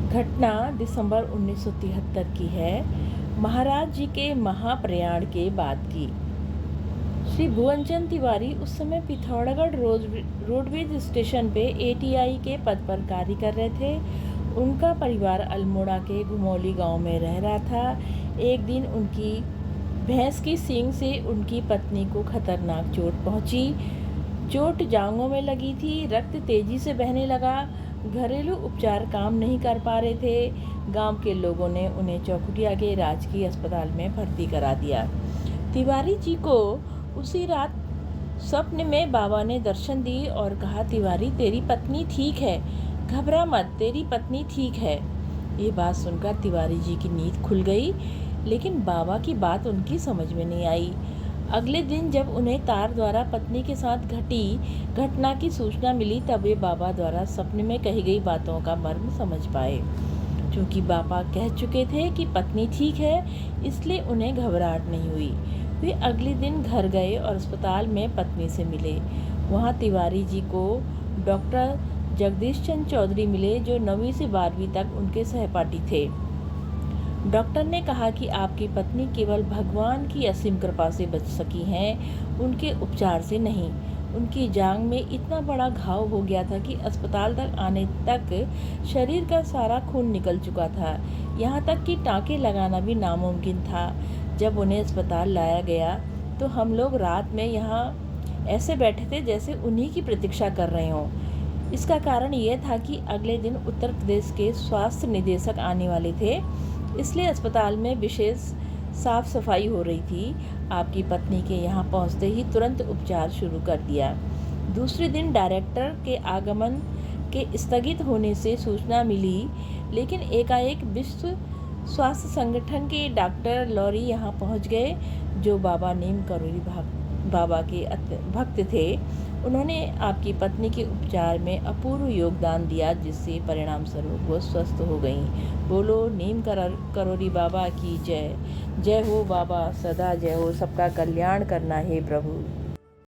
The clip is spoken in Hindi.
घटना दिसंबर 1973 की है। महाराज जी के महाप्रयाण के बाद की। श्री भुवनचंद तिवारी उस समय पिथौरागढ़ रोडवेज स्टेशन पे एटीआई के पद पर कार्य कर रहे थे। उनका परिवार अल्मोड़ा के घुमौली गांव में रह रहा था। एक दिन उनकी भैंस की सींग से उनकी पत्नी को खतरनाक चोट पहुंची। चोट जांघों में लगी थी, रक्त तेजी से बहने लगा। घरेलू उपचार काम नहीं कर पा रहे थे। गांव के लोगों ने उन्हें चौखुटिया के राजकीय अस्पताल में भर्ती करा दिया। तिवारी जी को उसी रात स्वप्न में बाबा ने दर्शन दी और कहा, तिवारी तेरी पत्नी ठीक है, घबरा मत, तेरी पत्नी ठीक है। ये बात सुनकर तिवारी जी की नींद खुल गई, लेकिन बाबा की बात उनकी समझ में नहीं आई। अगले दिन जब उन्हें तार द्वारा पत्नी के साथ घटी घटना की सूचना मिली, तब वे बाबा द्वारा सपने में कही गई बातों का मर्म समझ पाए। क्योंकि बाबा कह चुके थे कि पत्नी ठीक है, इसलिए उन्हें घबराहट नहीं हुई। वे अगले दिन घर गए और अस्पताल में पत्नी से मिले। वहाँ तिवारी जी को डॉक्टर जगदीश चंद्र चौधरी मिले, जो 9वीं से 12वीं तक उनके सहपाठी थे। डॉक्टर ने कहा कि आपकी पत्नी केवल भगवान की असीम कृपा से बच सकी हैं, उनके उपचार से नहीं। उनकी जांघ में इतना बड़ा घाव हो गया था कि अस्पताल तक आने तक शरीर का सारा खून निकल चुका था। यहाँ तक कि टाँके लगाना भी नामुमकिन था। जब उन्हें अस्पताल लाया गया तो हम लोग रात में यहाँ ऐसे बैठे थे जैसे उन्हीं की प्रतीक्षा कर रहे हों। इसका कारण यह था कि अगले दिन उत्तर प्रदेश के स्वास्थ्य निदेशक आने वाले थे, इसलिए अस्पताल में विशेष साफ सफाई हो रही थी। आपकी पत्नी के यहाँ पहुँचते ही तुरंत उपचार शुरू कर दिया। दूसरे दिन डायरेक्टर के आगमन के स्थगित होने से सूचना मिली, लेकिन एकाएक विश्व स्वास्थ्य संगठन के डॉक्टर लॉरी यहाँ पहुँच गए, जो बाबा नीम करोली बाबा के भक्त थे। उन्होंने आपकी पत्नी के उपचार में अपूर्व योगदान दिया, जिससे परिणाम स्वरूप वो स्वस्थ हो गईं। बोलो नीम करोली बाबा की जय। जय हो बाबा, सदा जय हो। सबका कल्याण करना है प्रभु।